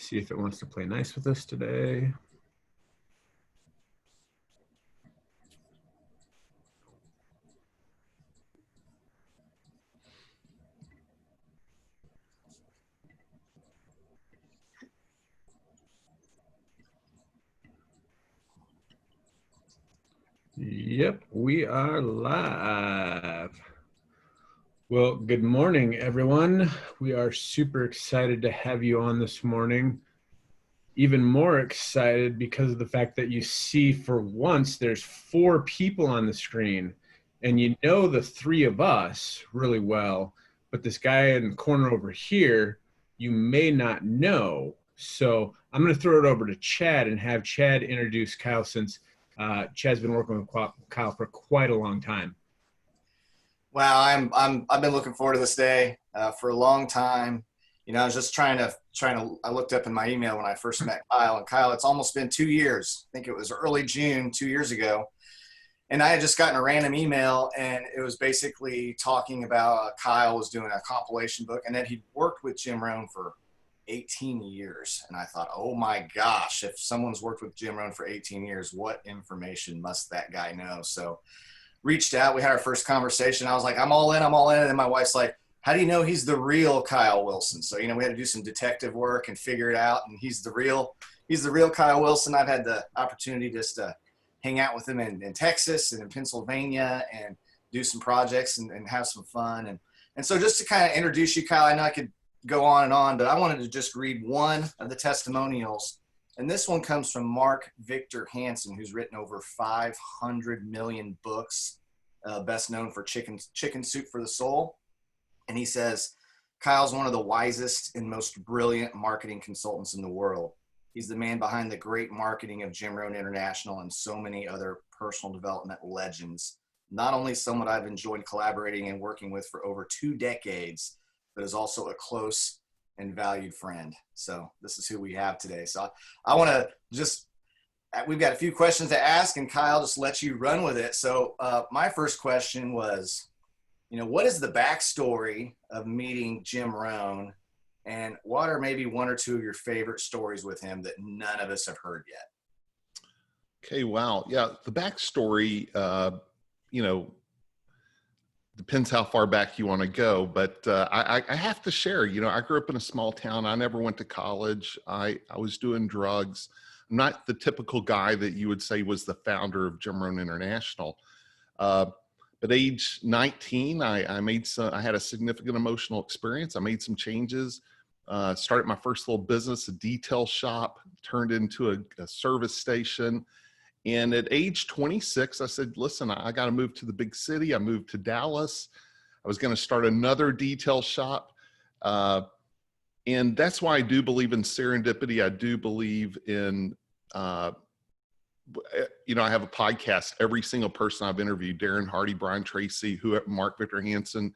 see if it wants to play nice with us today. Yep, we are live. Well, good morning, everyone. We are super excited to have you on this morning. Even more excited because of the fact that you see for once there's 4 people on the screen, and you know the 3 of us really well, but this guy in the corner over here, you may not know. So I'm going to throw it over to Chad and have Chad introduce Kyle, since Chad's been working with Kyle for quite a long time. Wow, I've been looking forward to this day for a long time. You know, I was just trying to. I looked up in my email when I first met Kyle, and Kyle, it's almost been 2 years. I think it was early June 2 years ago, and I had just gotten a random email, and it was basically talking about Kyle was doing a compilation book, and that he'd worked with Jim Rohn for 18 years. And I thought, oh my gosh, if someone's worked with Jim Rohn for 18 years, what information must that guy know? So reached out, we had our first conversation. I was like, I'm all in. And then my wife's like, how do you know he's the real Kyle Wilson? So, you know, we had to do some detective work and figure it out. And he's the real Kyle Wilson. I've had the opportunity just to hang out with him in Texas and in Pennsylvania and do some projects and have some fun. And so just to kind of introduce you, Kyle, I know I could go on and on, but I wanted to just read one of the testimonials. And this one comes from Mark Victor Hansen, who's written over 500 million books, best known for Chicken Soup for the Soul. And he says, Kyle's one of the wisest and most brilliant marketing consultants in the world. He's the man behind the great marketing of Jim Rohn International and so many other personal development legends. Not only someone I've enjoyed collaborating and working with for over 2 decades, but is also a close and valued friend. So this is who we have today. So I want to we've got a few questions to ask, and Kyle, just let you run with it. So my first question was, you know, what is the backstory of meeting Jim Rohn, and what are maybe 1 or 2 of your favorite stories with him that none of us have heard yet? Okay. Wow. Yeah. The backstory, you know, depends how far back you want to go, but I have to share, you know, I grew up in a small town. I never went to college. I was doing drugs. I'm not the typical guy that you would say was the founder of Jim Rohn International. But age 19, I had a significant emotional experience. I made some changes, started my first little business, a detail shop, turned into a service station. And at age 26, I said, listen, I got to move to the big city. I moved to Dallas. I was going to start another detail shop. And that's why I do believe in serendipity. I do believe in, you know, I have a podcast. Every single person I've interviewed, Darren Hardy, Brian Tracy, Mark Victor Hansen,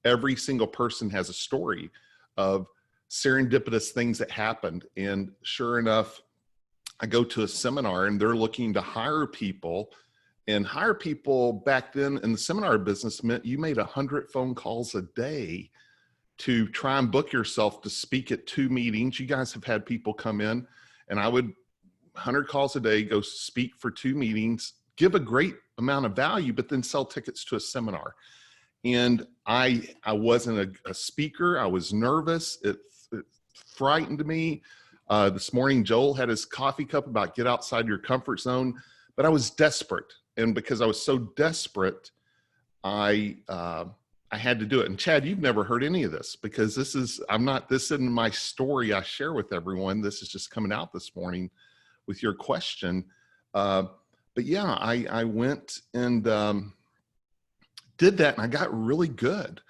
every single person has a story of serendipitous things that happened. And sure enough, I go to a seminar and they're looking to hire people, and hire people back then in the seminar business meant you made 100 phone calls a day to try and book yourself to speak at 2 meetings. You guys have had people come in, and I would 100 calls a day, go speak for 2 meetings, give a great amount of value, but then sell tickets to a seminar. And I wasn't a speaker. I was nervous. It frightened me. This morning, Joel had his coffee cup about get outside your comfort zone, but I was desperate. And because I was so desperate, I had to do it. And Chad, you've never heard any of this, because this isn't my story I share with everyone. This is just coming out this morning with your question. But yeah, I went and did that, and I got really good.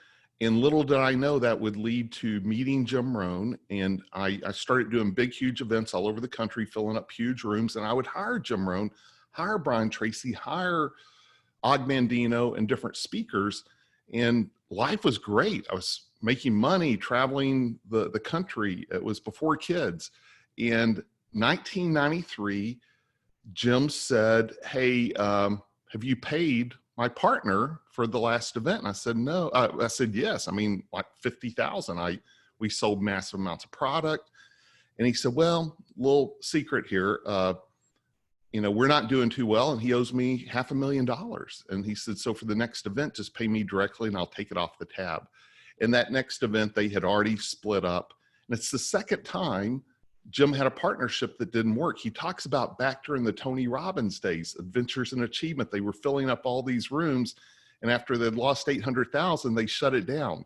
And little did I know that would lead to meeting Jim Rohn. And I started doing big, huge events all over the country, filling up huge rooms. And I would hire Jim Rohn, hire Brian Tracy, hire Og Mandino, and different speakers. And life was great. I was making money, traveling the country. It was before kids. And 1993, Jim said, hey, have you paid my partner for the last event? And I said, no. I said, yes. I mean, like 50,000. We sold massive amounts of product. And he said, well, little secret here, you know, we're not doing too well, and he owes me $500,000. And he said, so for the next event, just pay me directly and I'll take it off the tab. And that next event, they had already split up. And it's the second time Jim had a partnership that didn't work. He talks about back during the Tony Robbins days, Adventures in Achievement, they were filling up all these rooms. And after they'd lost 800,000, they shut it down.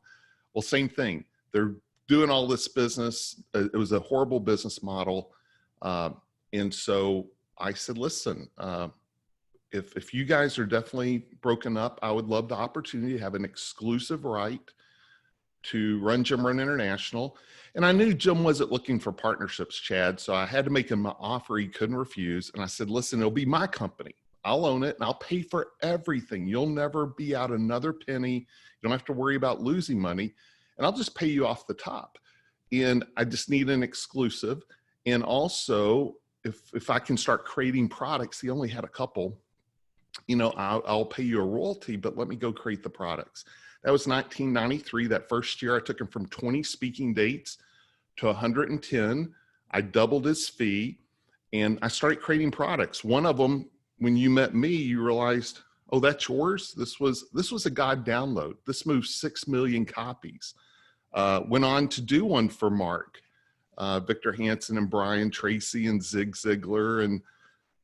Well, same thing. They're doing all this business. It was a horrible business model. And so I said, listen, if you guys are definitely broken up, I would love the opportunity to have an exclusive right to run Jim Rohn International. And I knew Jim wasn't looking for partnerships, Chad. So I had to make him an offer he couldn't refuse. And I said, listen, it'll be my company. I'll own it and I'll pay for everything. You'll never be out another penny. You don't have to worry about losing money. And I'll just pay you off the top. And I just need an exclusive. And also, if I can start creating products, he only had a couple, you know, I'll pay you a royalty, but let me go create the products. That was 1993. That first year, I took him from 20 speaking dates to 110. I doubled his fee and I started creating products. One of them, when you met me, you realized, oh, that's yours. This was a God download. This moved 6 million copies. Went on to do one for Mark, Victor Hansen and Brian Tracy and Zig Ziglar and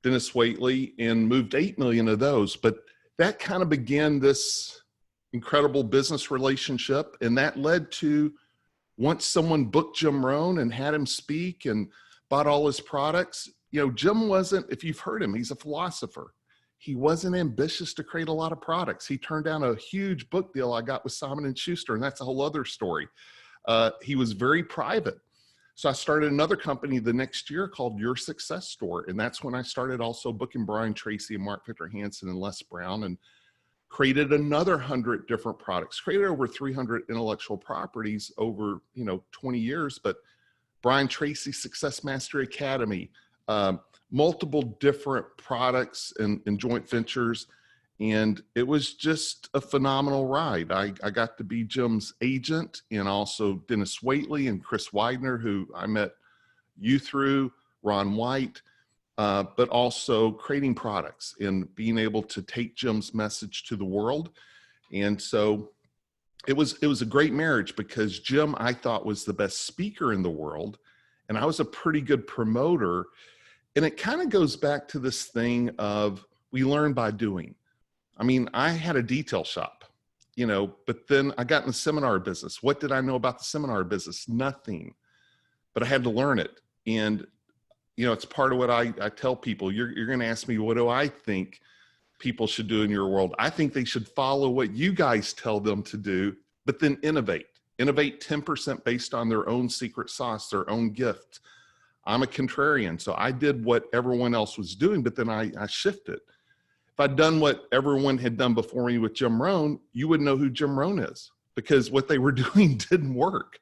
Dennis Waitley, and moved 8 million of those. But that kind of began this incredible business relationship. And that led to, once someone booked Jim Rohn and had him speak and bought all his products, you know, Jim wasn't, if you've heard him, he's a philosopher. He wasn't ambitious to create a lot of products. He turned down a huge book deal I got with Simon & Schuster, and that's a whole other story. He was very private. So I started another company the next year called Your Success Store. And that's when I started also booking Brian Tracy and Mark Victor Hansen and Les Brown, and created another 100 different products, created over 300 intellectual properties over, 20 years. But Brian Tracy Success Mastery Academy, multiple different products and joint ventures. And it was just a phenomenal ride. I got to be Jim's agent, and also Dennis Waitley and Chris Widener, who I met you through, Ron White, but also creating products and being able to take Jim's message to the world. And so it was a great marriage, because Jim, I thought, was the best speaker in the world, and I was a pretty good promoter. And it kind of goes back to this thing of, we learn by doing. I mean, I had a detail shop, but then I got in the seminar business. What did I know about the seminar business? Nothing, but I had to learn it. And, it's part of what I tell people. You're going to ask me, what do I think people should do in your world? I think they should follow what you guys tell them to do, but then innovate 10% based on their own secret sauce, their own gift. I'm a contrarian. So I did what everyone else was doing, but then I shifted. If I'd done what everyone had done before me with Jim Rohn, you wouldn't know who Jim Rohn is, because what they were doing didn't work.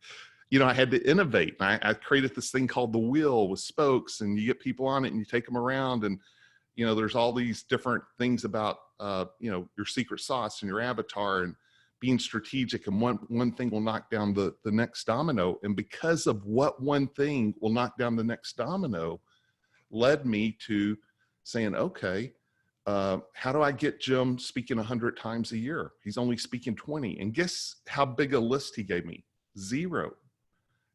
I had to innovate. And I created this thing called the wheel with spokes, and you get people on it and you take them around, and, there's all these different things about, your secret sauce and your avatar and being strategic. And one thing will knock down the next domino. And because of what one thing will knock down the next domino led me to saying, okay, how do I get Jim speaking 100 times a year? He's only speaking 20. And guess how big a list he gave me? 0.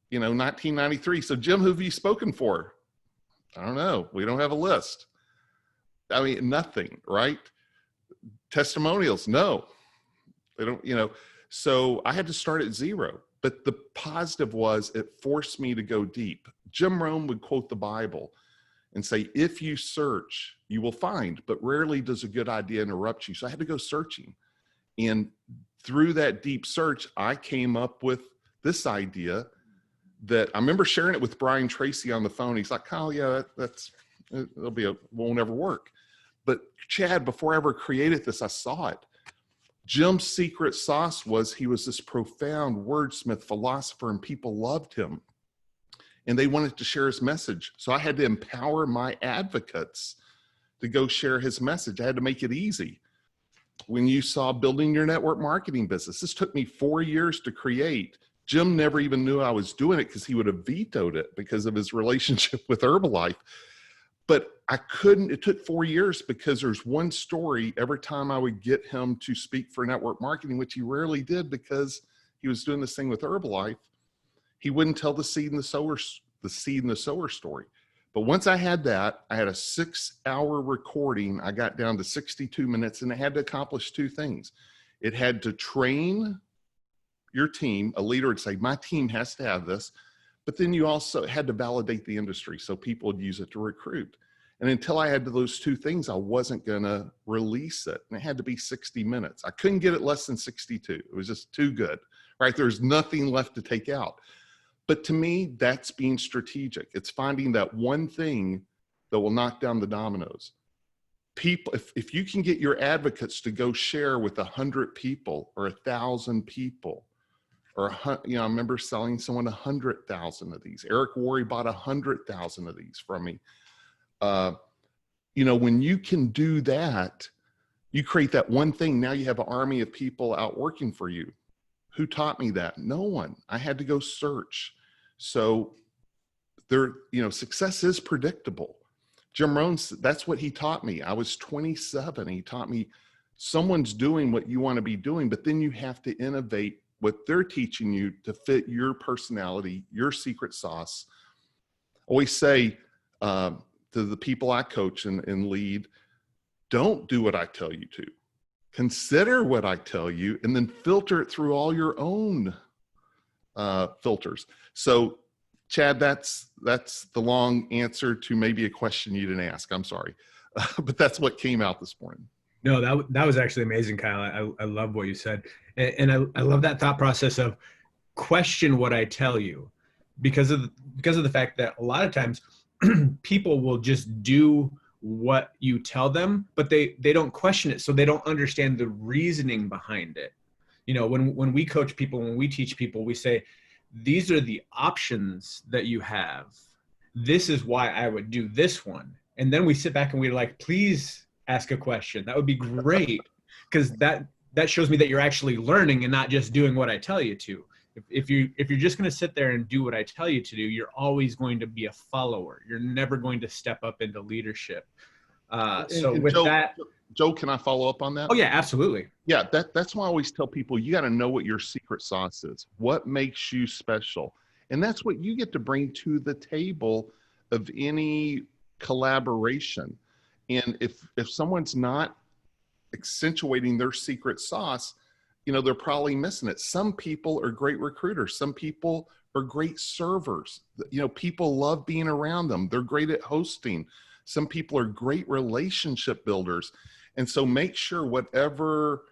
1993. So Jim, who have you spoken for? I don't know. We don't have a list. I mean, nothing, right? Testimonials? No, they don't, so I had to start at 0. But the positive was, it forced me to go deep. Jim Rohn would quote the Bible and say, if you search, you will find, but rarely does a good idea interrupt you. So I had to go searching. And through that deep search, I came up with this idea that I remember sharing it with Brian Tracy on the phone. He's like, Kyle, yeah, won't ever work. But Chad, before I ever created this, I saw it. Jim's secret sauce was, he was this profound wordsmith, philosopher, and people loved him. And they wanted to share his message. So I had to empower my advocates to go share his message. I had to make it easy. When you saw building your network marketing business, this took me 4 years to create. Jim never even knew I was doing it because he would have vetoed it because of his relationship with Herbalife. But I couldn't, it took 4 years because there's one story every time I would get him to speak for network marketing, which he rarely did because he was doing this thing with Herbalife. He wouldn't tell the seed and the sower story. But once I had that, I had a 6-hour recording. I got down to 62 minutes, and it had to accomplish 2 things. It had to train your team. A leader would say, my team has to have this. But then you also had to validate the industry so people would use it to recruit. And until I had those 2 things, I wasn't going to release it. And it had to be 60 minutes. I couldn't get it less than 62. It was just too good, right? There's nothing left to take out. But to me, that's being strategic. It's finding that one thing that will knock down the dominoes. People, if you can get your advocates to go share with 100 people or 1,000 people, or I remember selling someone 100,000 of these. Eric Worre bought 100,000 of these from me. When you can do that, you create that one thing. Now you have an army of people out working for you. Who taught me that? No one. I had to go search. So success is predictable. Jim Rohn, that's what he taught me. I was 27. He taught me someone's doing what you want to be doing, but then you have to innovate what they're teaching you to fit your personality, your secret sauce. I always say to the people I coach and lead, don't do what I tell you to. Consider what I tell you and then filter it through all your own filters. So Chad, that's the long answer to maybe a question you didn't ask. I'm sorry, but that's what came out this morning. No, that was actually amazing, Kyle. I love what you said. And I love that thought process of question what I tell you, because of the fact that a lot of times people will just do what you tell them, but they don't question it. So they don't understand the reasoning behind it. When we coach people, when we teach people, we say, these are the options that you have. This is why I would do this one. And then we sit back and we're like, please ask a question. That would be great. Because that shows me that you're actually learning and not just doing what I tell you to. If you're just going to sit there and do what I tell you to do, you're always going to be a follower. You're never going to step up into leadership. Joe, can I follow up on that? Oh yeah, absolutely. Yeah, that's why I always tell people, you got to know what your secret sauce is. What makes you special? And that's what you get to bring to the table of any collaboration. And if someone's not accentuating their secret sauce, they're probably missing it. Some people are great recruiters. Some people are great servers. People love being around them. They're great at hosting. Some people are great relationship builders. And so make sure whatever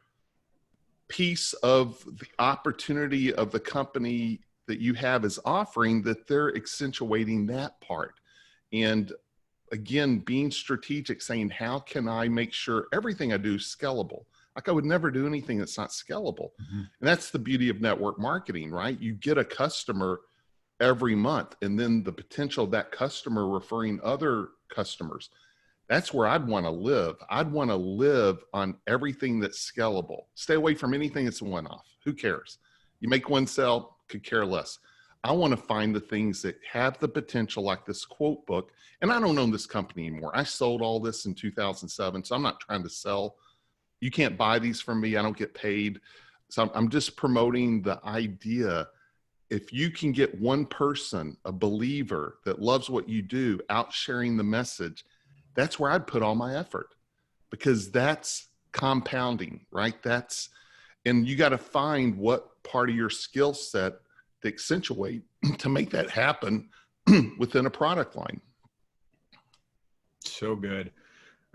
piece of the opportunity of the company that you have is offering, that they're accentuating that part. And again, being strategic, saying, how can I make sure everything I do is scalable? Like I would never do anything that's not scalable. Mm-hmm. And that's the beauty of network marketing, right? You get a customer every month, and then the potential of that customer referring other customers. That's where I'd want to live. I'd want to live on everything that's scalable. Stay away from anything that's a one-off. Who cares? You make one sale, could care less. I want to find the things that have the potential, like this quote book. And I don't own this company anymore. I sold all this in 2007, so I'm not trying to sell. You can't buy these from me. I don't get paid. So I'm just promoting the idea. If you can get one person, a believer that loves what you do, out sharing the message, that's where I'd put all my effort, because that's compounding, right? And you got to find what part of your skill set to accentuate to make that happen within a product line. So good.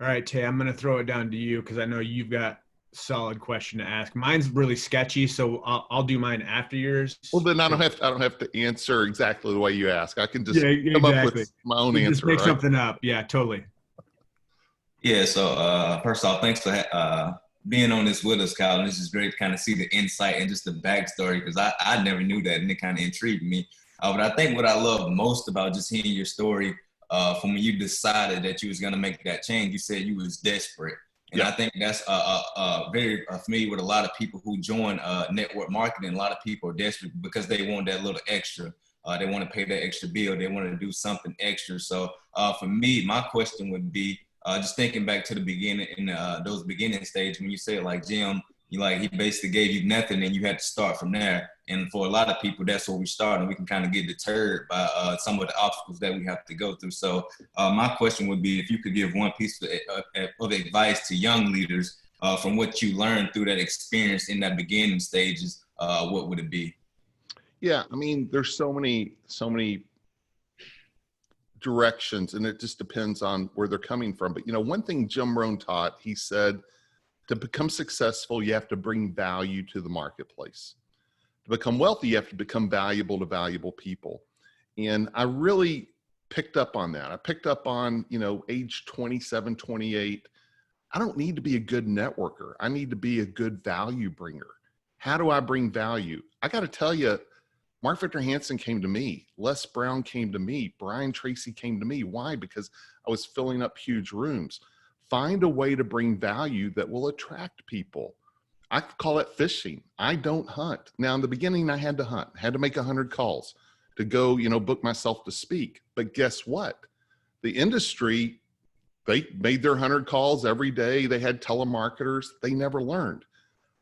All right, Tae, I'm going to throw it down to you because I know you've got a solid question to ask. Mine's really sketchy, so I'll do mine after yours. Well, then I don't have to answer exactly the way you ask. I can just come up with my own answer. Just make something up. Yeah, totally. Yeah. So first off, thanks for being on this with us, Kyle. This is great to kind of see the insight and just the backstory, because I never knew that, and it kind of intrigued me. But I think what I love most about just hearing your story from when you decided that you was going to make that change, you said you was desperate. And I think that's very familiar with a lot of people who join network marketing. A lot of people are desperate because they want that little extra. They want to pay that extra bill. They want to do something extra. So for me, my question would be just thinking back to the beginning in those beginning stage when you say like Jim, he basically gave you nothing and you had to start from there. And for a lot of people, that's where we start, and we can kind of get deterred by some of the obstacles that we have to go through. So my question would be if you could give one piece of advice to young leaders from what you learned through that experience in that beginning stages, what would it be? Yeah, I mean, there's so many directions, and it just depends on where they're coming from. But one thing Jim Rohn taught, he said, to become successful, you have to bring value to the marketplace. To become wealthy, you have to become valuable to valuable people. And I really picked up on that. I picked up on, age 27, 28, I don't need to be a good networker. I need to be a good value bringer. How do I bring value? I got to tell you, Mark Victor Hansen came to me. Les Brown came to me. Brian Tracy came to me. Why? Because I was filling up huge rooms. Find a way to bring value that will attract people. I call it fishing. I don't hunt. Now, in the beginning, I had to hunt. I had to make 100 calls to go, book myself to speak. But guess what? The industry, they made their 100 calls every day. They had telemarketers. They never learned.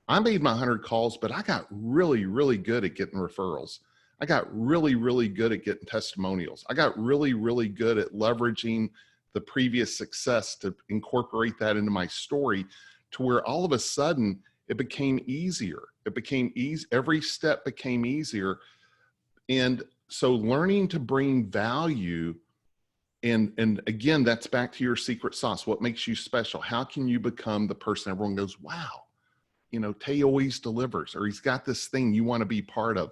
I made my 100 calls, but I got really, really good at getting referrals. I got really, really good at getting testimonials. I got really, really good at leveraging the previous success to incorporate that into my story to where all of a sudden it became easier. It became easy. Every step became easier. And so learning to bring value, and again, that's back to your secret sauce. What makes you special? How can you become the person everyone goes, wow, Tae always delivers, or he's got this thing you want to be part of.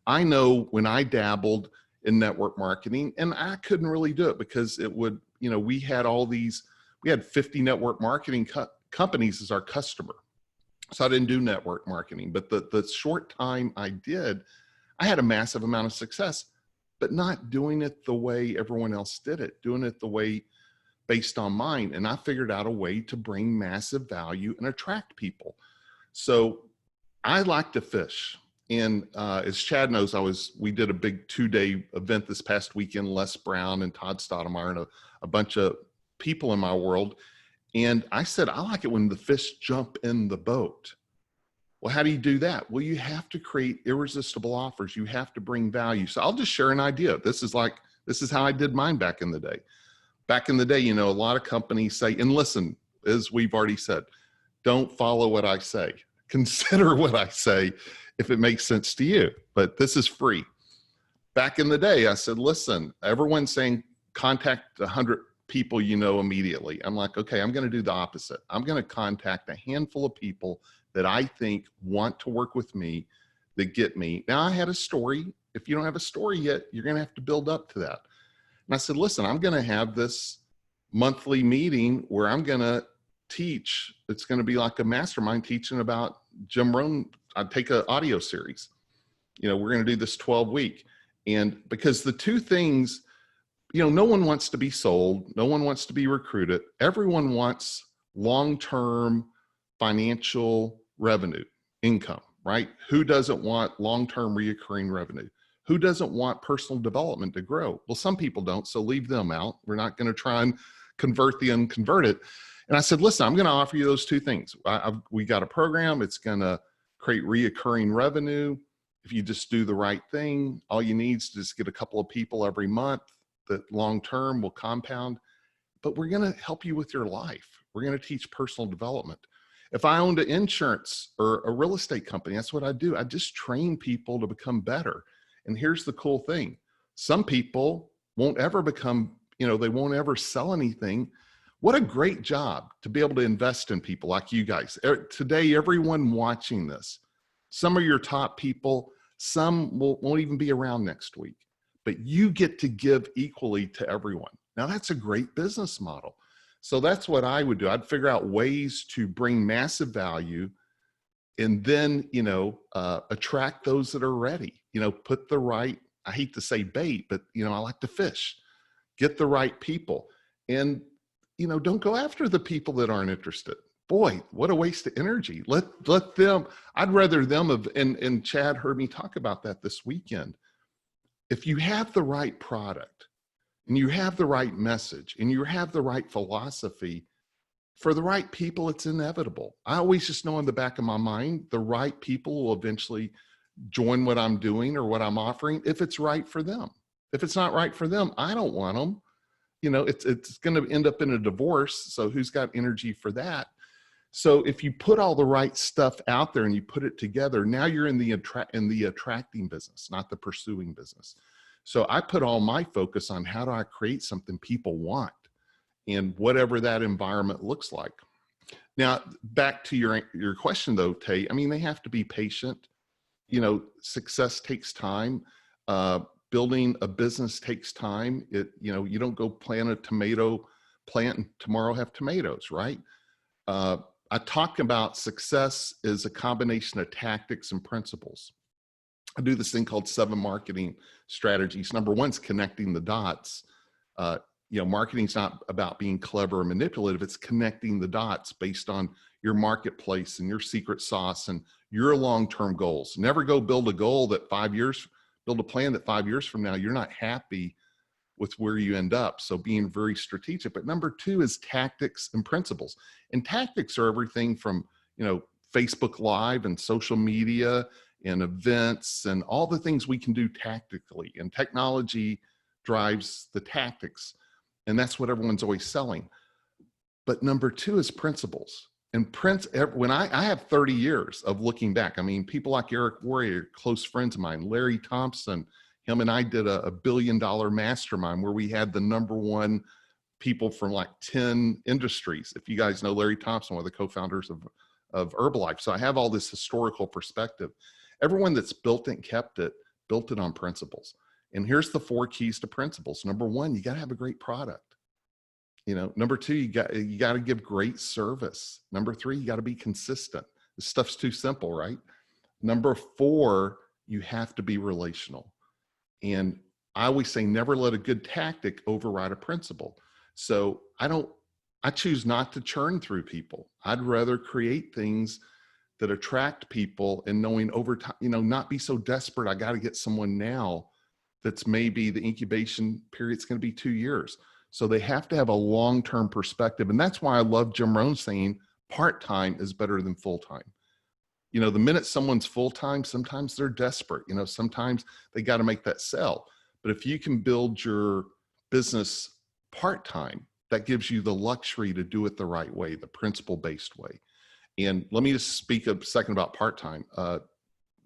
I know when I dabbled in network marketing, and I couldn't really do it because it would, we had 50 network marketing companies as our customer. So I didn't do network marketing, but the short time I did, I had a massive amount of success, but not doing it the way everyone else did it, doing it the way based on mine. And I figured out a way to bring massive value and attract people. So I like to fish. And as Chad knows, we did a big 2-day event this past weekend, Les Brown and Todd Stoudemire and a bunch of people in my world. And I said, I like it when the fish jump in the boat. Well, how do you do that? Well, you have to create irresistible offers. You have to bring value. So I'll just share an idea. This is how I did mine back in the day. Back in the day, a lot of companies say, and listen, as we've already said, don't follow what I say. Consider what I say if it makes sense to you, but this is free. Back in the day, I said, listen, everyone's saying contact 100 people immediately. I'm like, okay, I'm going to do the opposite. I'm going to contact a handful of people that I think want to work with me, that get me. Now, I had a story. If you don't have a story yet, you're going to have to build up to that. And I said, listen, I'm going to have this monthly meeting where I'm going to teach. It's going to be like a mastermind teaching about Jim Rohn. I'd take an audio series. We're going to do this 12-week. And because the two things, no one wants to be sold. No one wants to be recruited. Everyone wants long-term financial revenue, income, right? Who doesn't want long-term reoccurring revenue? Who doesn't want personal development to grow? Well, some people don't, so leave them out. We're not going to try and convert the unconverted. And I said, listen, I'm going to offer you those two things. We got a program. It's going to create reoccurring revenue. If you just do the right thing, all you need is to just get a couple of people every month that long-term will compound. But we're going to help you with your life. We're going to teach personal development. If I owned an insurance or a real estate company, that's what I do. I just train people to become better. And here's the cool thing. Some people won't ever become, they won't ever sell anything. What a great job to be able to invest in people like you guys. Today, everyone watching this, some of your top people, some won't even be around next week, but you get to give equally to everyone. Now, that's a great business model. So that's what I would do. I'd figure out ways to bring massive value and then, attract those that are ready, put the right, I hate to say bait, but, I like to fish, get the right people. And, don't go after the people that aren't interested. boy, what a waste of energy. Let them, I'd rather them have, and Chad heard me talk about that this weekend. If you have the right product and you have the right message and you have the right philosophy, for the right people, it's inevitable. I always just know in the back of my mind, the right people will eventually join what I'm doing or what I'm offering if it's right for them. If it's not right for them, I don't want them. You know, it's going to end up in a divorce. So who's got energy for that? So if you put all the right stuff out there and you put it together, now you're in the attracting business, not the pursuing business. So I put all my focus on how do I create something people want in whatever that environment looks like. Now, back to your question though, Tae, I mean, they have to be patient. You know, success takes time. Building a business takes time. You know, you don't go plant a tomato plant and tomorrow have tomatoes, right? I talk about success is a combination of tactics and principles. I do this thing called 7 marketing strategies. Number 1 is connecting the dots. You know, marketing's not about being clever or manipulative. It's connecting the dots based on your marketplace and your secret sauce and your long-term goals. Never go build a goal that build a plan that 5 years from now, you're not happy with where you end up. So being very strategic. But number 2 is tactics and principles. And tactics are everything from, you know, Facebook Live and social media and events and all the things we can do tactically. And technology drives the tactics. And that's what everyone's always selling. But number 2 is principles. And when I have 30 years of looking back, I mean, people like Eric Warrior, close friends of mine, Larry Thompson, him and I did a $1 billion mastermind where we had the number 1 people from like 10 industries. If you guys know Larry Thompson, one of the co-founders of Herbalife. So I have all this historical perspective. Everyone that's built it and kept it, built it on principles. And here's the 4 keys to principles. Number 1, you got to have a great product. You know, number 2, you got to give great service. Number 3, you got to be consistent. This stuff's too simple, right? Number 4, you have to be relational. And I always say, never let a good tactic override a principle. So I choose not to churn through people. I'd rather create things that attract people and knowing over time, you know, not be so desperate. I got to get someone now that's maybe the incubation period's going to be 2 years. So they have to have a long-term perspective. And that's why I love Jim Rohn saying part-time is better than full-time. You know, the minute someone's full-time, sometimes they're desperate. You know, sometimes they got to make that sell. But if you can build your business part-time, that gives you the luxury to do it the right way, the principle-based way. And let me just speak a second about part-time.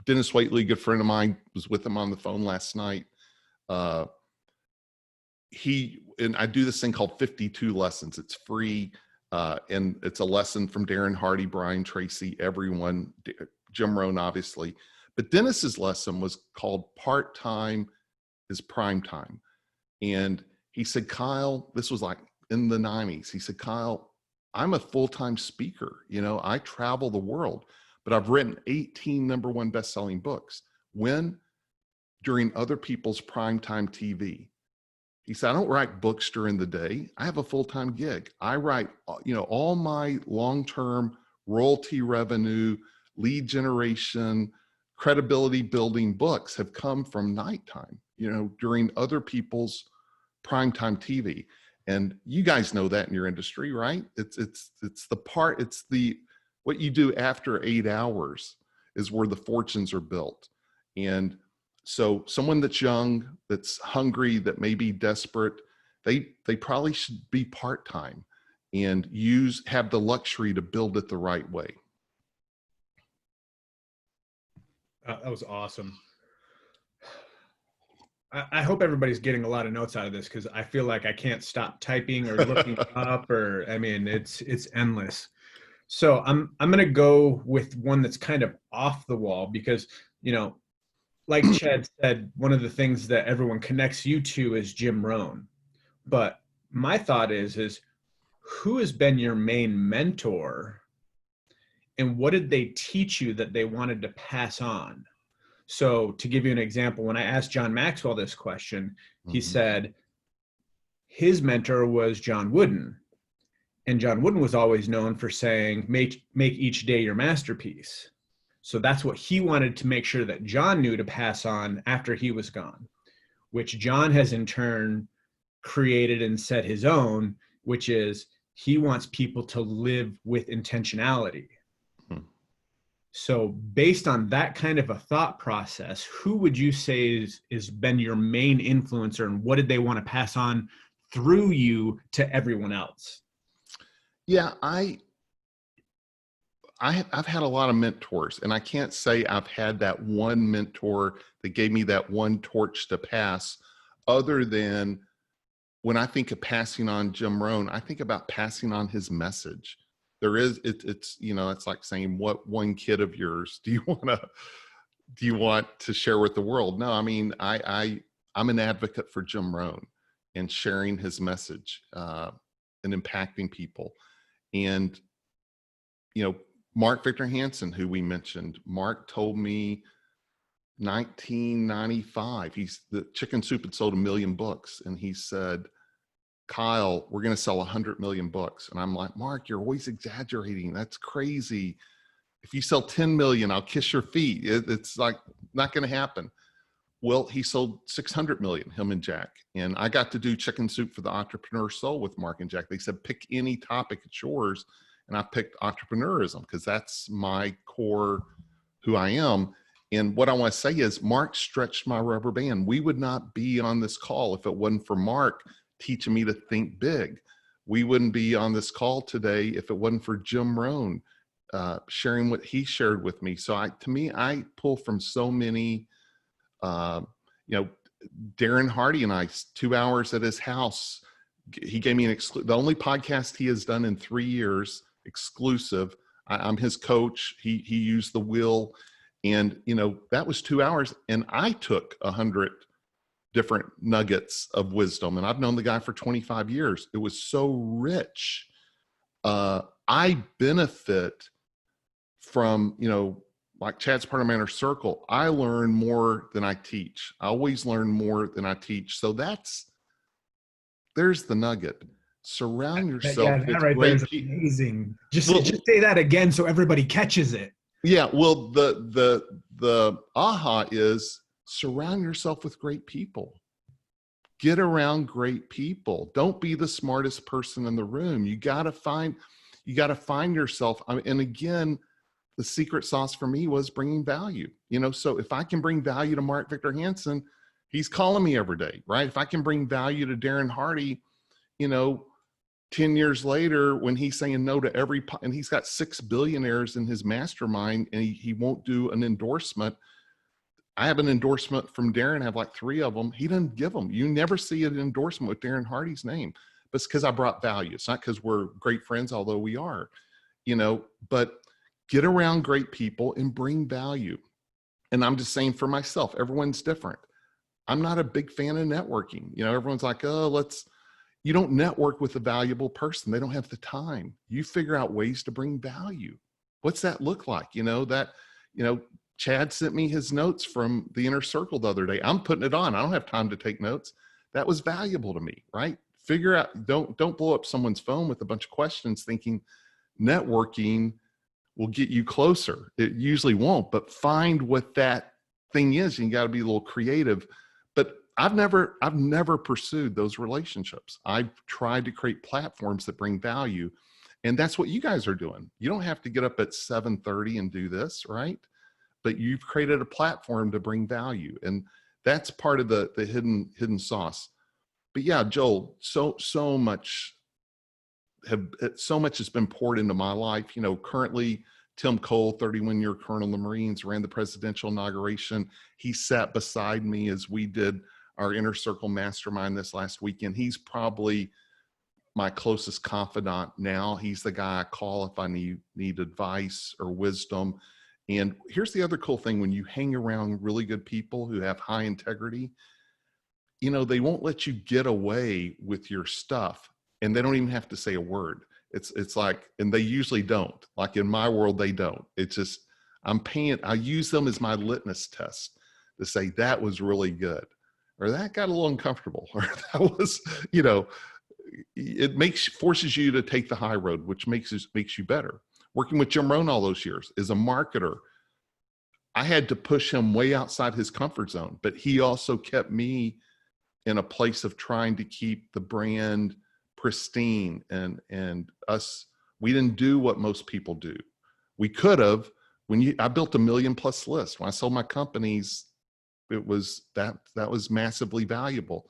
Dennis Waitley, a good friend of mine, was with him on the phone last night. And I do this thing called 52 lessons. It's free. And it's a lesson from Darren Hardy, Brian Tracy, everyone, Jim Rohn, obviously. But Dennis's lesson was called Part-Time is Prime Time. And he said, Kyle, this was like in the 90s. He said, Kyle, I'm a full-time speaker. You know, I travel the world, but I've written 18 number 1 best-selling books. When? During other people's primetime TV. He said, I don't write books during the day. I have a full-time gig. I write, you know, all my long-term royalty revenue, lead generation, credibility building books have come from nighttime, you know, during other people's primetime TV. And you guys know that in your industry, right? What you do after 8 hours is where the fortunes are built. And so someone that's young, that's hungry, that may be desperate, they probably should be part-time and have the luxury to build it the right way. That was awesome. I hope everybody's getting a lot of notes out of this because I feel like I can't stop typing or looking up, or I mean, it's endless. So I'm gonna go with one that's kind of off the wall because, you know, like Chad said, one of the things that everyone connects you to is Jim Rohn. But my thought is who has been your main mentor and what did they teach you that they wanted to pass on? So to give you an example, when I asked John Maxwell this question, he said his mentor was John Wooden. And John Wooden was always known for saying, make each day your masterpiece. So that's what he wanted to make sure that John knew to pass on after he was gone, which John has in turn created and set his own, which is he wants people to live with intentionality. So based on that kind of a thought process, who would you say is been your main influencer, and what did they want to pass on through you to everyone else? Yeah, I've had a lot of mentors, and I can't say I've had that one mentor that gave me that one torch to pass, other than when I think of passing on Jim Rohn, I think about passing on his message. It's like saying, what one kid of yours do you want to share with the world? No, I mean, I'm an advocate for Jim Rohn and sharing his message and impacting people. And, Mark Victor Hansen, who we mentioned, Mark told me 1995, the Chicken Soup had sold 1 million books. And he said, Kyle, we're going to sell 100 million books. And I'm like, Mark, you're always exaggerating. That's crazy. If you sell 10 million, I'll kiss your feet. It's like not going to happen. Well, he sold 600 million, him and Jack. And I got to do Chicken Soup for the Entrepreneur Soul with Mark and Jack. They said, pick any topic, it's yours. And I picked entrepreneurism because that's my core, who I am. And what I want to say is Mark stretched my rubber band. We would not be on this call if it wasn't for Mark teaching me to think big. We wouldn't be on this call today if it wasn't for Jim Rohn sharing what he shared with me. So to me, I pull from so many, Darren Hardy and I, 2 hours at his house. He gave me the only podcast he has done in 3 years, exclusive. I'm his coach. He used the wheel, and that was 2 hours, and I took 100 different nuggets of wisdom. And I've known the guy for 25 years. It was so rich. I benefit from, like Chad's part of my inner circle. I learn more than I teach. I always learn more than I teach. So there's the nugget. Surround yourself with right great there is amazing. Just Well, just say that again so everybody catches it. Yeah. Well, the aha is surround yourself with great people. Get around great people. Don't be the smartest person in the room. You got to find yourself. And again, the secret sauce for me was bringing value. So if I can bring value to Mark Victor Hansen, he's calling me every day, right? If I can bring value to Darren Hardy, 10 years later, when he's saying no to and he's got 6 billionaires in his mastermind, and he won't do an endorsement. I have an endorsement from Darren. I have like 3 of them. He doesn't give them. You never see an endorsement with Darren Hardy's name. But it's because I brought value. It's not because we're great friends, although we are, but get around great people and bring value. And I'm just saying for myself, everyone's different. I'm not a big fan of networking. Everyone's like, you don't network with a valuable person. They don't have the time. You figure out ways to bring value. What's that look like? Chad sent me his notes from the inner circle the other day. I'm putting it on. I don't have time to take notes. That was valuable to me, right? Figure out, don't blow up someone's phone with a bunch of questions thinking networking will get you closer. It usually won't, but find what that thing is. You got to be a little creative. But I've never pursued those relationships. I've tried to create platforms that bring value. And that's what you guys are doing. You don't have to get up at 7:30 and do this, right? But you've created a platform to bring value. And that's part of the hidden sauce. But yeah, Joel, so much has been poured into my life. Currently Tim Cole, 31-year Colonel in the Marines, ran the presidential inauguration. He sat beside me as we did our inner circle mastermind this last weekend. He's probably my closest confidant now. He's the guy I call if I need advice or wisdom. And here's the other cool thing: when you hang around really good people who have high integrity, they won't let you get away with your stuff, and they don't even have to say a word. It's like, and they usually don't. Like in my world, they don't. It's just, I use them as my litmus test to say that was really good, or that got a little uncomfortable, or that was, it forces you to take the high road, which makes you better. Working with Jim Rohn all those years as a marketer, I had to push him way outside his comfort zone, but he also kept me in a place of trying to keep the brand pristine, and us, we didn't do what most people do. We could have. I built a 1 million+ list. When I sold my companies, it was that was massively valuable.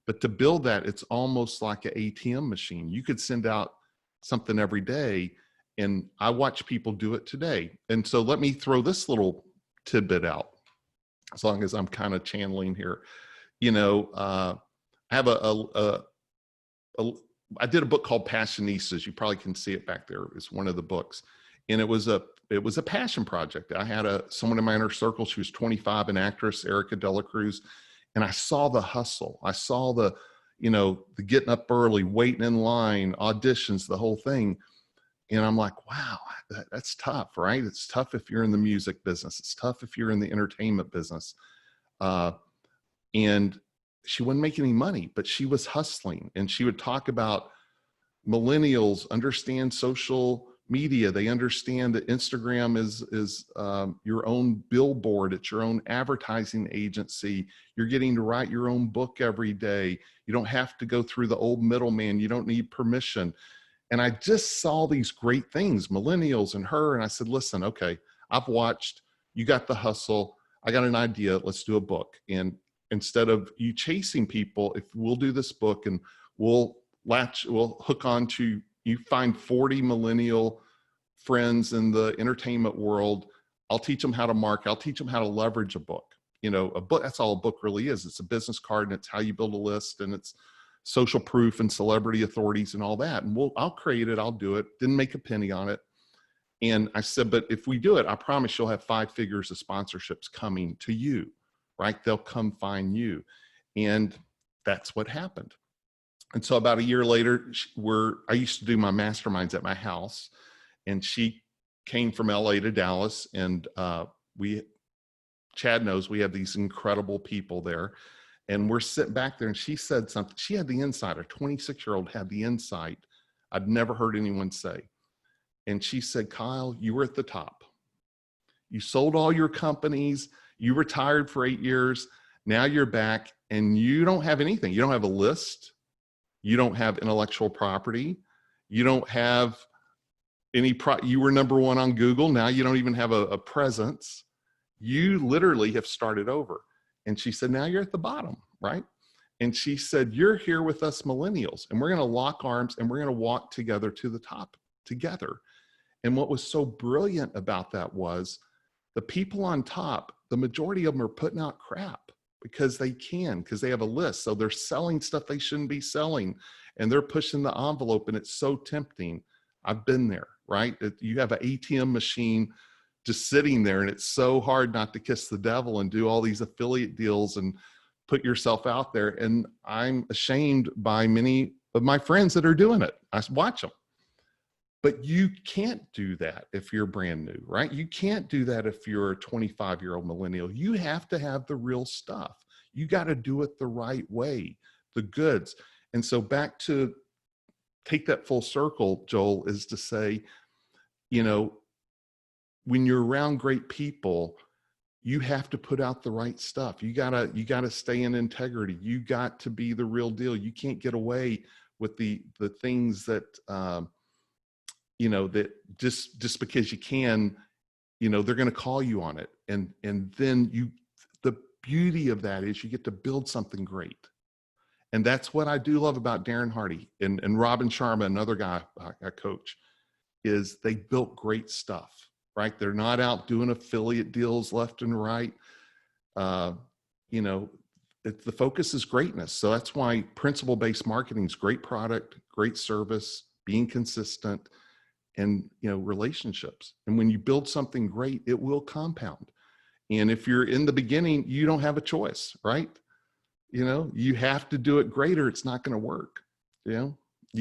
But to build that, it's almost like an ATM machine. You could send out something every day, and I watch people do it today. And so let me throw this little tidbit out, as long as I'm kind of channeling here. I have I did a book called Passionistas. You probably can see it back there. It's one of the books. And it was a passion project. I had someone in my inner circle. She was 25, an actress, Erica Dela Cruz. And I saw the hustle. I saw the getting up early, waiting in line, auditions, the whole thing. And I'm like, wow, that's tough, right? It's tough if you're in the music business. It's tough if you're in the entertainment business. And she wasn't making any money, but she was hustling. And she would talk about millennials understand social media. They understand that Instagram is your own billboard. It's your own advertising agency. You're getting to write your own book every day. You don't have to go through the old middleman. You don't need permission. And I just saw these great things, millennials and her. And I said, listen, okay, I've watched, you got the hustle. I got an idea. Let's do a book. And instead of you chasing people, if we'll do this book and we'll hook on to, you find 40 millennial friends in the entertainment world. I'll teach them how to market. I'll teach them how to leverage a book. A book, that's all a book really is. It's a business card, and it's how you build a list, and it's social proof and celebrity authorities and all that. And I'll create it. I'll do it. Didn't make a penny on it. And I said, but if we do it, I promise you'll have 5 figures of sponsorships coming to you, right? They'll come find you. And that's what happened. And so about a year later, I used to do my masterminds at my house, and she came from LA to Dallas, and Chad knows we have these incredible people there, and we're sitting back there, and she said something. She had the insight. A 26-year-old had the insight I'd never heard anyone say. And she said, Kyle, you were at the top. You sold all your companies. You retired for 8 years. Now you're back, and you don't have anything. You don't have a list. You don't have intellectual property. You don't have you were number 1 on Google. Now you don't even have a presence. You literally have started over. And she said, now you're at the bottom, right? And she said, you're here with us millennials, and we're going to lock arms, and we're going to walk together to the top together. And what was so brilliant about that was the people on top, the majority of them are putting out crap because they have a list. So they're selling stuff they shouldn't be selling, and they're pushing the envelope, and it's so tempting. I've been there, right? You have an ATM machine just sitting there, and it's so hard not to kiss the devil and do all these affiliate deals and put yourself out there. And I'm ashamed by many of my friends that are doing it. I watch them. But you can't do that if you're brand new, right? You can't do that if you're a 25-year-old millennial. You have to have the real stuff. You got to do it the right way, the goods. And so back to take that full circle, Joel, is to say, when you're around great people, you have to put out the right stuff. You gotta stay in integrity. You got to be the real deal. You can't get away with the things that, that just because you can, they're going to call you on it. And then the beauty of that is you get to build something great. And that's what I do love about Darren Hardy and Robin Sharma, another guy I coach, is they built great stuff, right? They're not out doing affiliate deals left and right. The focus is greatness. So that's why principle-based marketing is great product, great service, being consistent, and relationships. And when you build something great, it will compound. And if you're in the beginning, you don't have a choice, right? You have to do it great or it's not going to work. You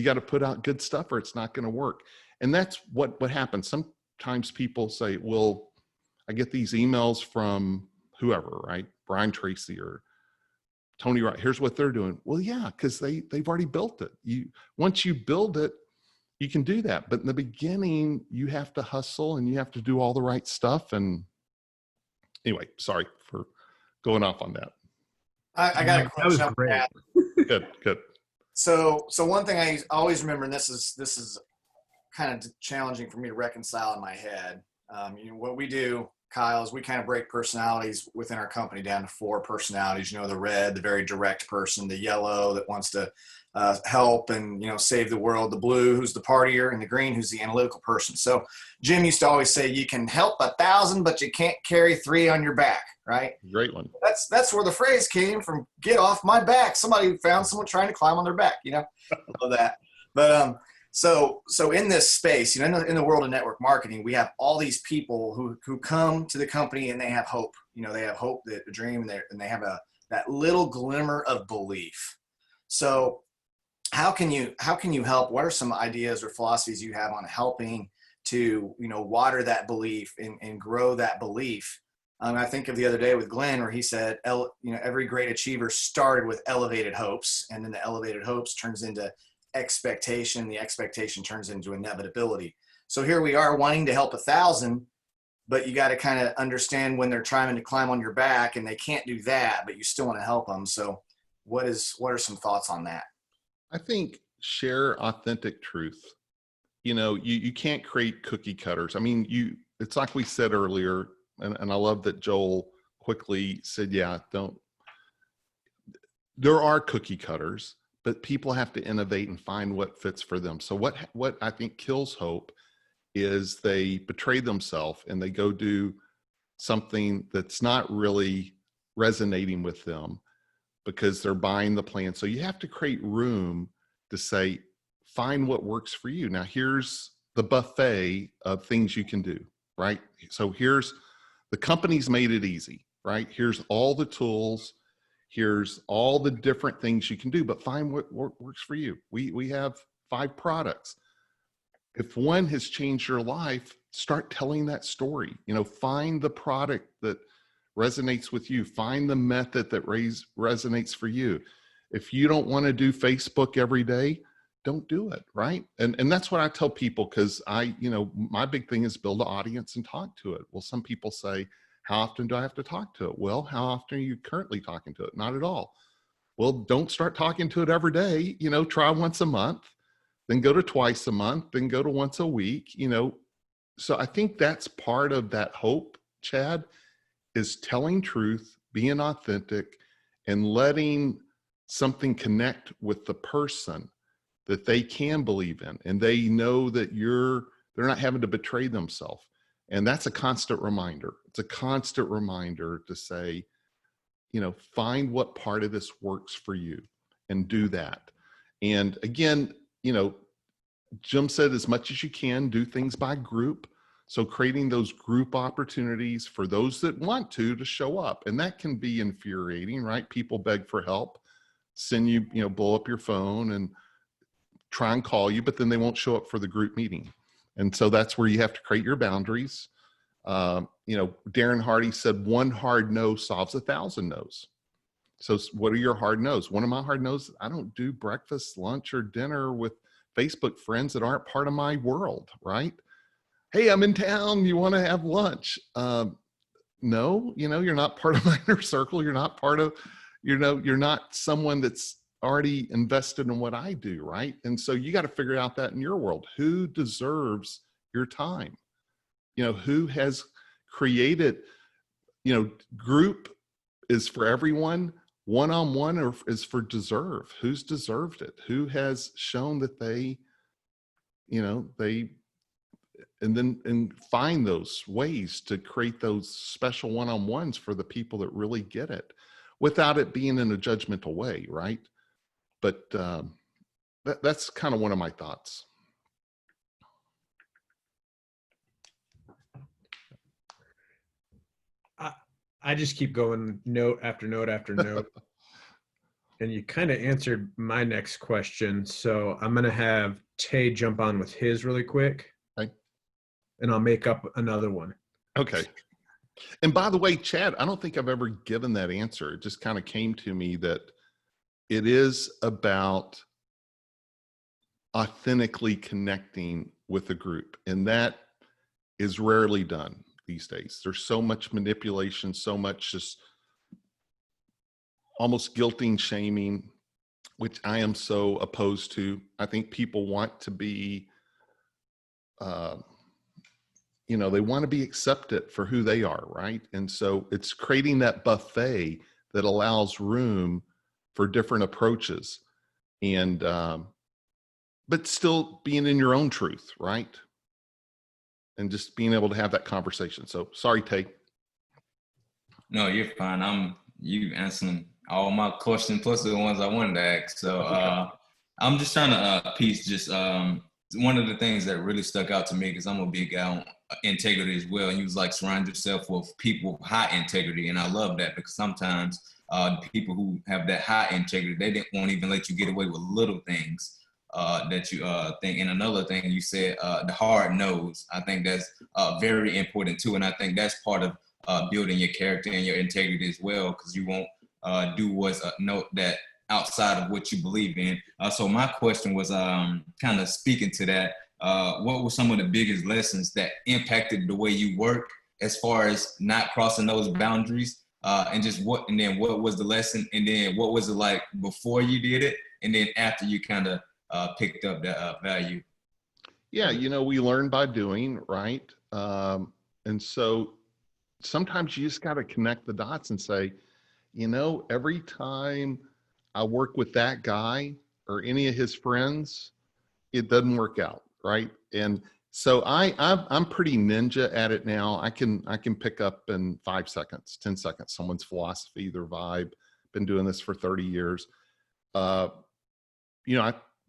got to put out good stuff or it's not going to work. And that's what happens. Sometimes people say, well, I get these emails from whoever, right? Brian Tracy or Tony, right, here's what they're doing. Well, yeah, because they've already built it. Once you build it, you can do that. But in the beginning, you have to hustle and you have to do all the right stuff. And anyway, sorry for going off on that. I got a That was question. great. Good. So one thing I always remember, and this is kind of challenging for me to reconcile in my head. What we do, Kyle, is we kind of break personalities within our company down to 4 personalities. The red, the very direct person; the yellow, that wants to help and save the world; the blue, who's the partier; and the green, who's the analytical person. So Jim used to always say, you can help 1,000, but you can't carry 3 on your back, right? Great one. That's where the phrase came from. Get off my back. Somebody found someone trying to climb on their back. Love that. But so in this space, in the world of network marketing, we have all these people who come to the company and they have hope. They have hope, that a dream, and they have that little glimmer of belief. So how can you help? What are some ideas or philosophies you have on helping to water that belief and grow that belief? I think of the other day with Glenn, where he said, every great achiever started with elevated hopes, and then the elevated hopes turns into expectation. The expectation turns into inevitability. So here we are wanting to help 1,000, but you got to kind of understand when they're trying to climb on your back and they can't do that, but you still want to help them. So what are some thoughts on that? I think share authentic truth. You can't create cookie cutters. I mean, it's like we said earlier, and I love that Joel quickly said, yeah, there are cookie cutters, but people have to innovate and find what fits for them. So what I think kills hope is they betray themselves and they go do something that's not really resonating with them because they're buying the plan. So you have to create room to say, find what works for you. Now here's the buffet of things you can do, right? So here's the company's made it easy, right? Here's all the tools. Here's all the different things you can do, but find what works for you. We have 5 products. If one has changed your life, start telling that story. Find the product that resonates with you. Find the method that resonates for you. If you don't want to do Facebook every day, don't do it, right? And that's what I tell people, because my big thing is build an audience and talk to it. Well, some people say, how often do I have to talk to it? Well, how often are you currently talking to it? Not at all. Well, don't start talking to it every day. Try once a month, then go to twice a month, then go to once a week. So I think that's part of that hope, Chad, is telling truth, being authentic, and letting something connect with the person that they can believe in, and they know that they're not having to betray themselves. And that's a constant reminder. It's a constant reminder to say, find what part of this works for you and do that. And again, Jim said, as much as you can, do things by group. So creating those group opportunities for those that want to show up. And that can be infuriating, right? People beg for help, send you, blow up your phone and try and call you, but then they won't show up for the group meeting. And so that's where you have to create your boundaries. Darren Hardy said, 1 hard no solves 1,000 no's. So what are your hard no's? One of my hard no's, I don't do breakfast, lunch, or dinner with Facebook friends that aren't part of my world, right? Hey, I'm in town. You want to have lunch? No, you're not part of my inner circle. You're not part of, you're not someone that's already invested in what I do, right? And so you got to figure out that in your world. Who deserves your time? Who has created, group is for everyone, one-on-one or is for deserve. Who's deserved it? Who has shown that they and find those ways to create those special one-on-ones for the people that really get it without it being in a judgmental way, right? But that's kind of one of my thoughts. I just keep going note after note after note. And you kind of answered my next question. So I'm going to have Tae jump on with his really quick. Okay. And I'll make up another one. Okay. And by the way, Chad, I don't think I've ever given that answer. It just kind of came to me that it is about authentically connecting with a group. And that is rarely done these days. There's so much manipulation, so much just almost guilting, shaming, which I am so opposed to. I think people want to be, they want to be accepted for who they are, right? And so it's creating that buffet that allows room for different approaches, and but still being in your own truth, right? And just being able to have that conversation. So sorry, Tae. No, you're fine. You answering all my questions plus the ones I wanted to ask. So I'm just trying to piece just one of the things that really stuck out to me, because I'm a big guy on integrity as well. And you was like, surround yourself with people with high integrity. And I love that, because sometimes the people who have that high integrity, they won't even let you get away with little things that you think. And another thing you said, the hard nose. I think that's very important too. And I think that's part of building your character and your integrity as well, because you won't do what's that outside of what you believe in. So my question was kind of speaking to that. What were some of the biggest lessons that impacted the way you work, as far as not crossing those boundaries? And then what was the lesson? And then what was it like before you did it? And then after you kind of picked up that value? Yeah, we learn by doing, right? And so sometimes you just got to connect the dots and say, every time I work with that guy or any of his friends, it doesn't work out, right? And so I'm pretty ninja at it now. I can pick up in 5 seconds, 10 seconds, someone's philosophy, their vibe. Been doing this for 30 years. I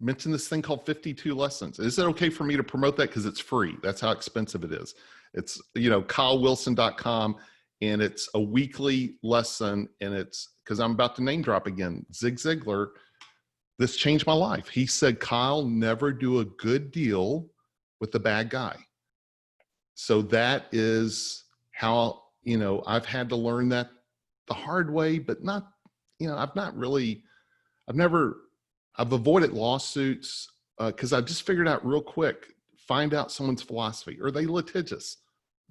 mentioned this thing called 52 lessons. Is it okay for me to promote that? Because it's free. That's how expensive it is. It's, KyleWilson.com, and it's a weekly lesson. And it's, because I'm about to name drop again, Zig Ziglar. This changed my life. He said, Kyle, never do a good deal with a bad guy. So that is how, I've had to learn that the hard way, but not, I've avoided lawsuits because I just figured out real quick, find out someone's philosophy. Are they litigious?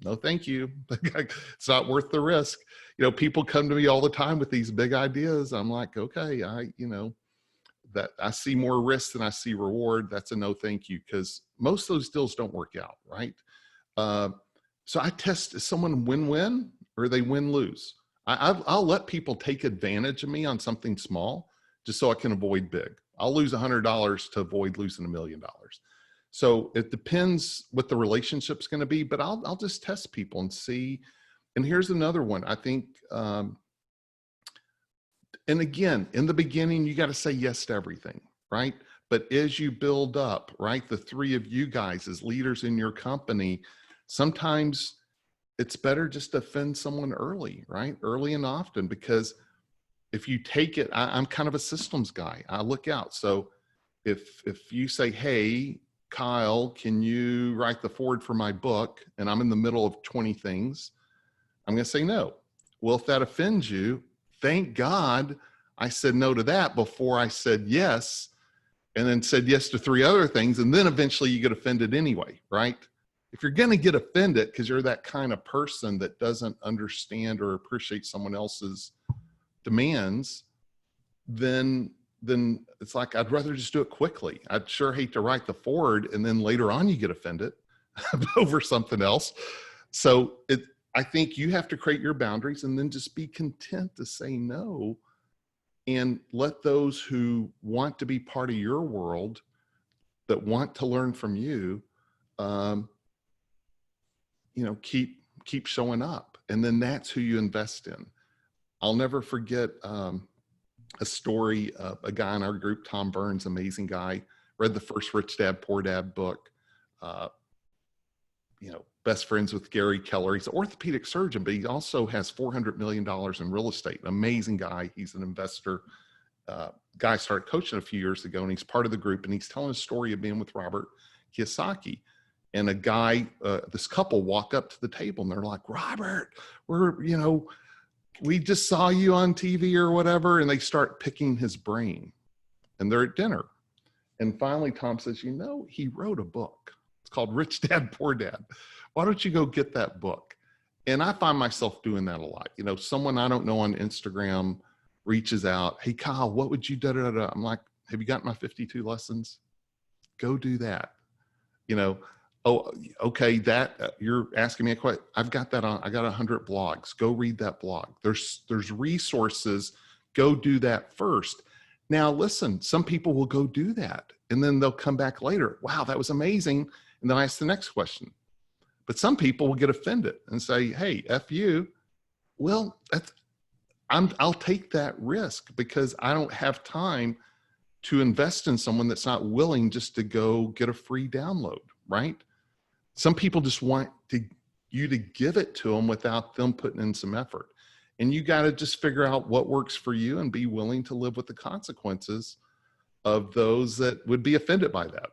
No, thank you. It's not worth the risk. People come to me all the time with these big ideas. I'm like, okay, that I see more risk than I see reward. That's a no, thank you. Because most of those deals don't work out, right? So I test, is someone win-win or they win-lose? I'll let people take advantage of me on something small just so I can avoid big. I'll lose $100 to avoid losing $1 million. So it depends what the relationship's going to be, but I'll just test people and see. And here's another one. I think, and again, in the beginning, you got to say yes to everything, right? But as you build up, right, the three of you guys as leaders in your company, sometimes it's better just to offend someone early, right? Early and often, because if you take it, I'm kind of a systems guy. I look out. So if you say, hey, Kyle, can you write the foreword for my book? And I'm in the middle of 20 things, I'm going to say no. Well, if that offends you, thank God I said no to that before I said yes, and then said yes to 3 other things. And then eventually you get offended anyway, right? If you're going to get offended because you're that kind of person that doesn't understand or appreciate someone else's demands, then it's like, I'd rather just do it quickly. I'd sure hate to write the foreword and then later on you get offended over something else. So I think you have to create your boundaries and then just be content to say no, and let those who want to be part of your world, that want to learn from you, keep showing up. And then that's who you invest in. I'll never forget a story of a guy in our group, Tom Burns, amazing guy, read the first Rich Dad, Poor Dad book, best friends with Gary Keller. He's an orthopedic surgeon, but he also has $400 million in real estate. An amazing guy. He's an investor. Guy started coaching a few years ago, and he's part of the group, and he's telling a story of being with Robert Kiyosaki. and a guy, this couple walk up to the table and they're like, Robert, we just saw you on TV or whatever. And they start picking his brain, and they're at dinner. And finally, Tom says, he wrote a book. It's called Rich Dad, Poor Dad. Why don't you go get that book? And I find myself doing that a lot. Someone I don't know on Instagram reaches out, hey, Kyle, what would you do? I'm like, have you got my 52 lessons? Go do that. Oh, okay, you're asking me a question. I've got that on. I got 100 blogs. Go read that blog. There's resources. Go do that first. Now, listen, some people will go do that, and then they'll come back later. Wow, that was amazing. And then I ask the next question. But some people will get offended and say, hey, F you. Well, I'll take that risk because I don't have time to invest in someone that's not willing just to go get a free download, right? Some people just want you to give it to them without them putting in some effort. And you got to just figure out what works for you and be willing to live with the consequences of those that would be offended by that.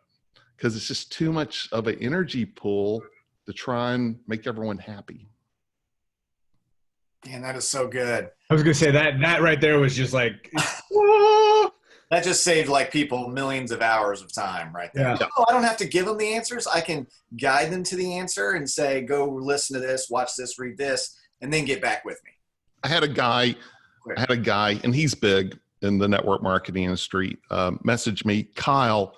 Because it's just too much of an energy pool to try and make everyone happy. Man, that is so good. I was going to say that right there was just like, that just saved like people millions of hours of time right there. Yeah. Oh, I don't have to give them the answers. I can guide them to the answer and say, go listen to this, watch this, read this, and then get back with me. I had a guy, and he's big in the network marketing industry, message me, Kyle,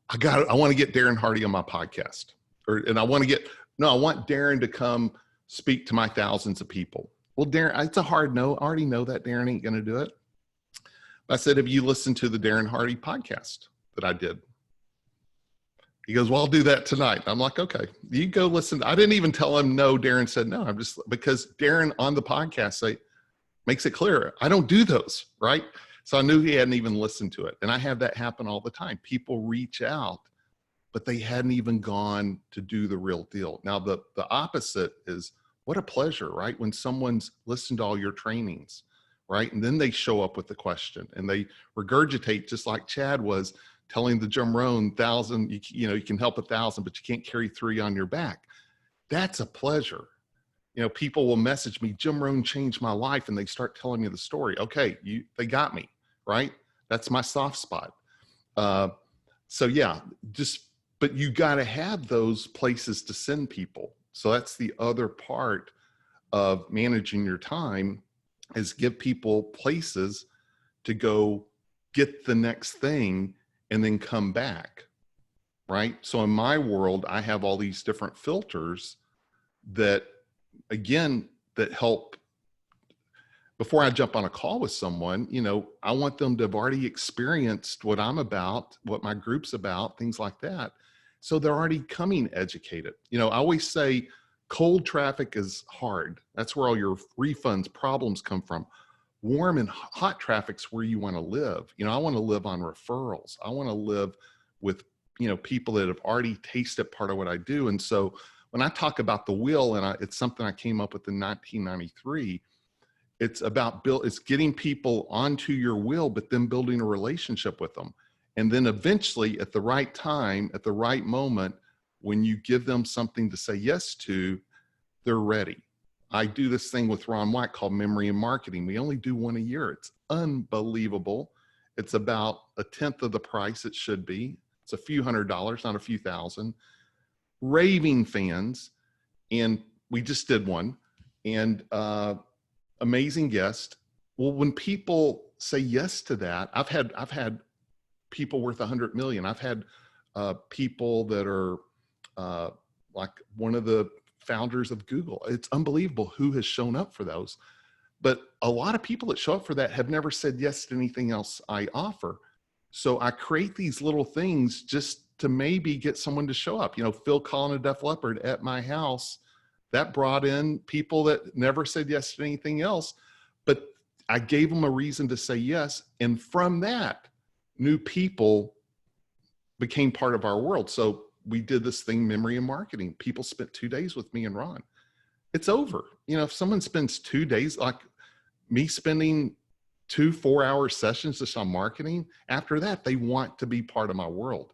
I want to get Darren Hardy on my podcast. I want Darren to come speak to my thousands of people. Well, Darren, it's a hard no. I already know that Darren ain't going to do it. I said, have you listened to the Darren Hardy podcast that I did? He goes, well, I'll do that tonight. I'm like, okay, you go listen. I didn't even tell him no. Darren said no. Because Darren on the podcast makes it clear. I don't do those, right? So I knew he hadn't even listened to it. And I have that happen all the time. People reach out, but they hadn't even gone to do the real deal. Now, the opposite is what a pleasure, right? When someone's listened to all your trainings, right? And then they show up with the question and they regurgitate, just like Chad was telling the Jim Rohn 1,000, you can help 1,000, but you can't carry 3 on your back. That's a pleasure. People will message me, Jim Rohn changed my life, and they start telling me the story. Okay, they got me, right? That's my soft spot. So yeah, but you got to have those places to send people. So that's the other part of managing your time, is give people places to go get the next thing and then come back, right? So in my world, I have all these different filters that, again, that help. Before I jump on a call with someone, I want them to have already experienced what I'm about, what my group's about, things like that. So they're already coming educated. I always say cold traffic is hard. That's where all your refunds, problems come from. Warm and hot traffic's where you want to live. I want to live on referrals. I want to live with, people that have already tasted part of what I do. And so when I talk about the wheel, and it's something I came up with in 1993, it's about it's getting people onto your wheel, but then building a relationship with them. And then eventually at the right time, at the right moment, when you give them something to say yes to, they're ready. I do this thing with Ron White called Memory and Marketing. We only do one a year. It's unbelievable. It's about 1/10 of the price it should be. It's a few $100s, not a few thousand. Raving fans. And we just did one. And amazing guest. Well, when people say yes to that, I've had people worth 100 million. I've had people that are like one of the founders of Google. It's unbelievable who has shown up for those. But a lot of people that show up for that have never said yes to anything else I offer. So I create these little things just to maybe get someone to show up. Phil calling a Def Leppard at my house, that brought in people that never said yes to anything else. But I gave them a reason to say yes. And from that, new people became part of our world. So we did this thing, Memory and Marketing. People spent 2 days with me and Ron. It's over. If someone spends 2 days, like me spending 2 4-hour sessions just on marketing, after that, they want to be part of my world.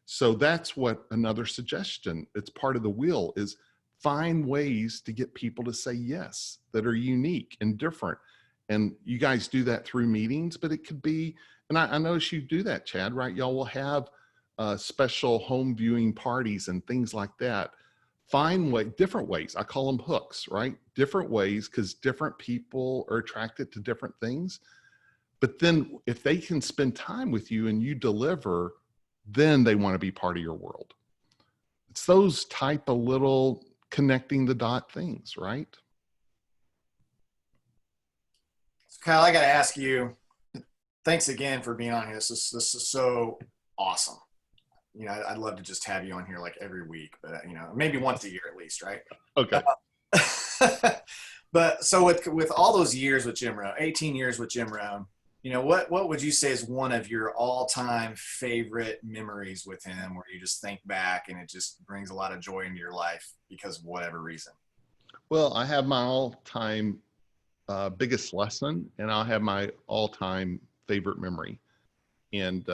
So that's what another suggestion, it's part of the wheel, is find ways to get people to say yes that are unique and different. And you guys do that through meetings, but it could be, and I notice you do that, Chad, right? Y'all will have special home viewing parties and things like that. Find different ways. I call them hooks, right? Different ways, because different people are attracted to different things. But then if they can spend time with you and you deliver, then they want to be part of your world. It's those type of little connecting the dot things, right? So Kyle, I got to ask you, thanks again for being on here. This is so awesome. You know, I'd love to just have you on here like every week, but you know, maybe once a year at least, right? Okay. But so with all those years with Jim Rohn, 18 years with Jim Rohn, you know, what would you say is one of your all-time favorite memories with him, where you just think back and it just brings a lot of joy into your life because of whatever reason? Well, I have my all-time biggest lesson, and I'll have my all-time favorite memory. And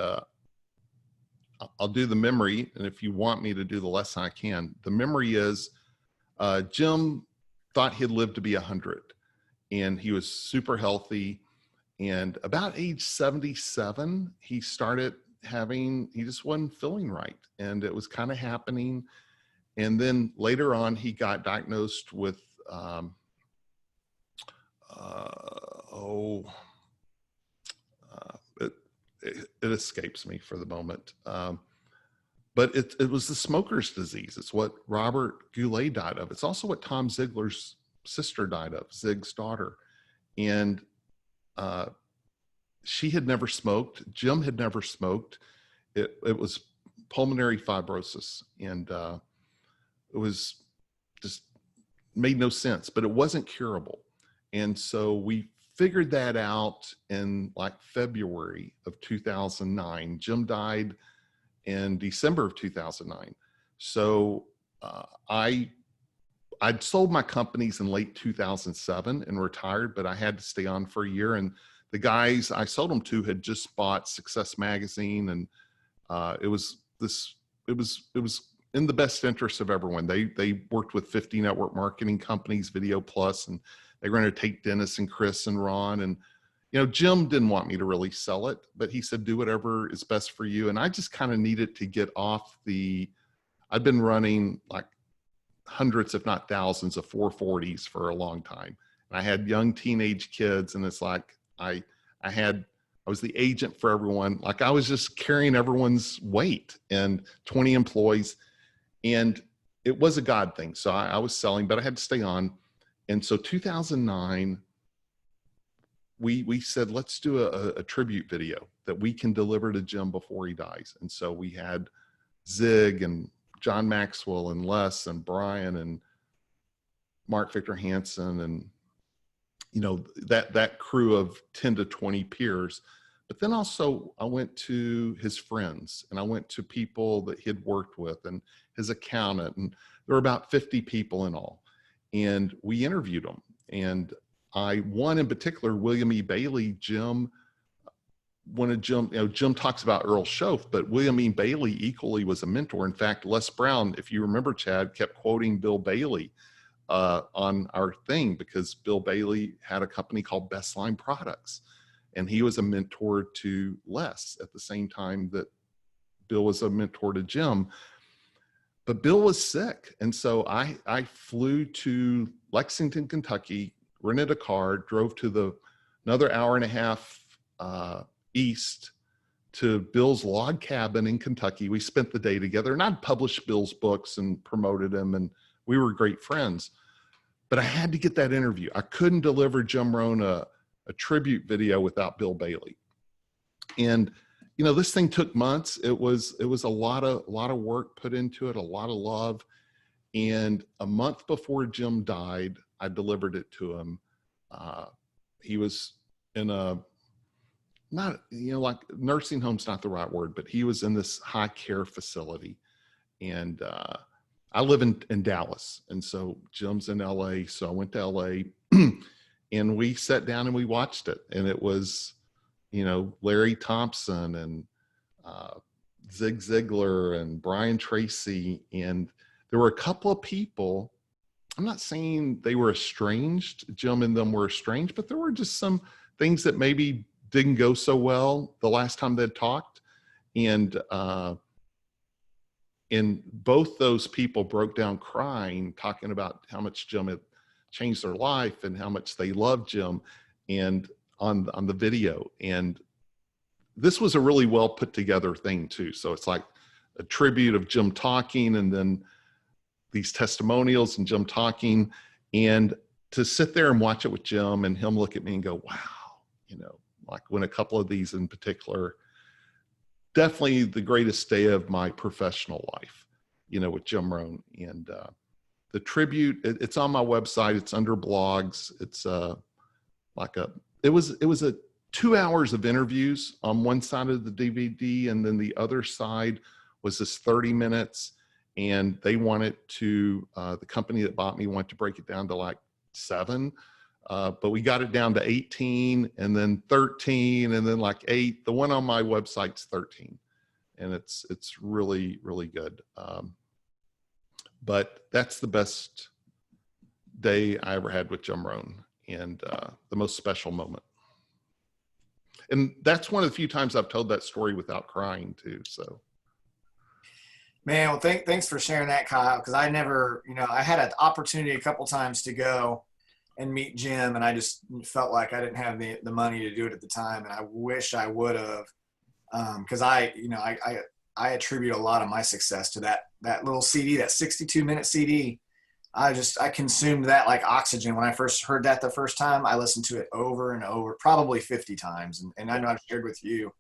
I'll do the memory, and if you want me to do the lesson, I can. The memory is Jim thought he'd live to be 100, and he was super healthy. And about age 77, he just wasn't feeling right. And it was kind of happening. And then later on, he got diagnosed with, it escapes me for the moment. But it was the smoker's disease. It's what Robert Goulet died of. It's also what Tom Ziegler's sister died of, Zig's daughter. And she had never smoked. Jim had never smoked. It was pulmonary fibrosis, and it was just made no sense, but it wasn't curable. And so we figured that out in like February of 2009. Jim died in December of 2009. So I'd sold my companies in late 2007 and retired, but I had to stay on for a year. And the guys I sold them to had just bought Success Magazine, and it was in the best interest of everyone. They worked with 50 network marketing companies, Video Plus, and they were going to take Dennis and Chris and Ron. And you know, Jim didn't want me to really sell it, but he said, do whatever is best for you. And I just kind of needed to get off I'd been running like hundreds, if not thousands of 440s for a long time. And I had young teenage kids, and it's like, I was the agent for everyone. Like I was just carrying everyone's weight, and 20 employees. And it was a God thing. So I was selling, but I had to stay on. And so 2009, we said, let's do a tribute video that we can deliver to Jim before he dies. And so we had Zig and John Maxwell and Les and Brian and Mark Victor Hansen, and you know, that crew of 10 to 20 peers. But then also I went to his friends, and I went to people that he'd worked with, and his accountant, and there were about 50 people in all. And we interviewed them. And one in particular, William E. Bailey, Jim talks about Earl Schoaf, but William E. Bailey equally was a mentor. In fact, Les Brown, if you remember, Chad, kept quoting Bill Bailey on our thing, because Bill Bailey had a company called Best Line Products, and he was a mentor to Les at the same time that Bill was a mentor to Jim. But Bill was sick, and so I flew to Lexington, Kentucky, rented a car, drove to another hour and a half east to Bill's log cabin in Kentucky. We spent the day together, and I'd published Bill's books and promoted him, and we were great friends. But I had to get that interview. I couldn't deliver Jim Rohn a tribute video without Bill Bailey. And you know, this thing took months. It was a lot of work put into it, a lot of love. And a month before Jim died, I delivered it to him. He was in like nursing home's not the right word, but he was in this high care facility. And I live in Dallas. And so Jim's in LA. So I went to LA and we sat down and we watched it. And it was, you know, Larry Thompson and Zig Ziglar and Brian Tracy. And there were a couple of people, I'm not saying they were estranged, Jim and them were estranged, but there were just some things that maybe didn't go so well the last time they'd talked. And both those people broke down crying, talking about how much Jim had changed their life and how much they loved Jim, and on the video. And this was a really well put together thing too. So it's like a tribute of Jim talking, and then these testimonials and Jim talking, and to sit there and watch it with Jim and him look at me and go, wow, you know, like when a couple of these in particular, definitely the greatest day of my professional life, you know, with Jim Rohn. And the tribute, it's on my website, it's under blogs. It's it was a 2 hours of interviews on one side of the DVD, and then the other side was this 30 minutes. And they wanted to, the company that bought me wanted to break it down to like 7, but we got it down to 18, and then 13, and then like 8. The one on my website's 13, and it's really, really good. But that's the best day I ever had with Jim Rohn, and the most special moment. And that's one of the few times I've told that story without crying too, so. Man, well, thanks for sharing that, Kyle, because I never, you know, I had an opportunity a couple times to go and meet Jim, and I just felt like I didn't have the money to do it at the time, and I wish I would have, because I attribute a lot of my success to that little CD, that 62-minute CD. I consumed that like oxygen. When I first heard that the first time, I listened to it over and over, probably 50 times, and I know I've shared with you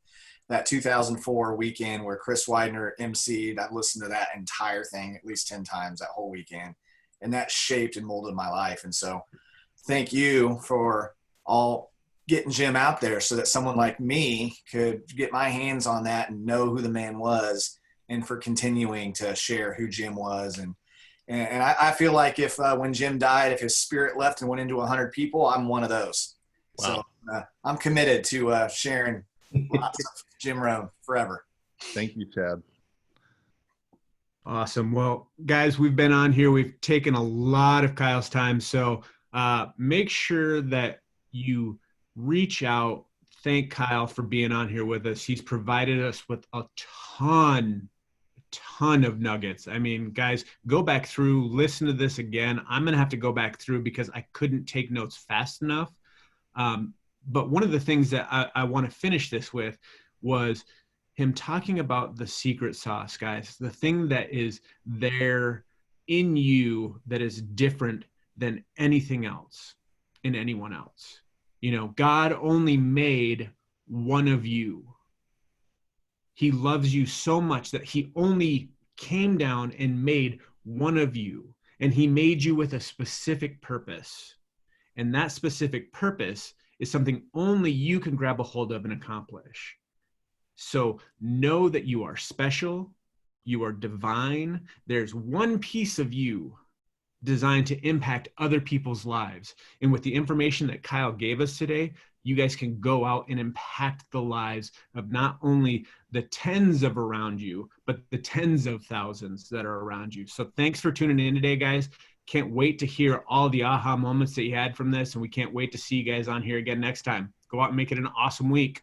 that 2004 weekend where Chris Widener emceed. I've listened to that entire thing at least 10 times that whole weekend, and that shaped and molded my life. And so thank you for all getting Jim out there so that someone like me could get my hands on that and know who the man was, and for continuing to share who Jim was. And I feel like if when Jim died, if his spirit left and went into 100 people, I'm one of those. Wow. So I'm committed to sharing lots of Jim Rohn forever. Thank you, Chad. Awesome. Well, guys, we've been on here. We've taken a lot of Kyle's time. So make sure that you reach out. Thank Kyle for being on here with us. He's provided us with a ton of nuggets. I mean, guys, go back through, listen to this again. I'm going to have to go back through because I couldn't take notes fast enough. But one of the things that I want to finish this with was him talking about the secret sauce, guys, the thing that is there in you that is different than anything else in anyone else. You know, God only made one of you. He loves you so much that he only came down and made one of you, and he made you with a specific purpose. And that specific purpose is something only you can grab a hold of and accomplish. So know that you are special, you are divine. There's one piece of you designed to impact other people's lives. And with the information that Kyle gave us today, you guys can go out and impact the lives of not only the tens of around you, but the tens of thousands that are around you. So thanks for tuning in today, guys. Can't wait to hear all the aha moments that you had from this, and we can't wait to see you guys on here again next time. Go out and make it an awesome week.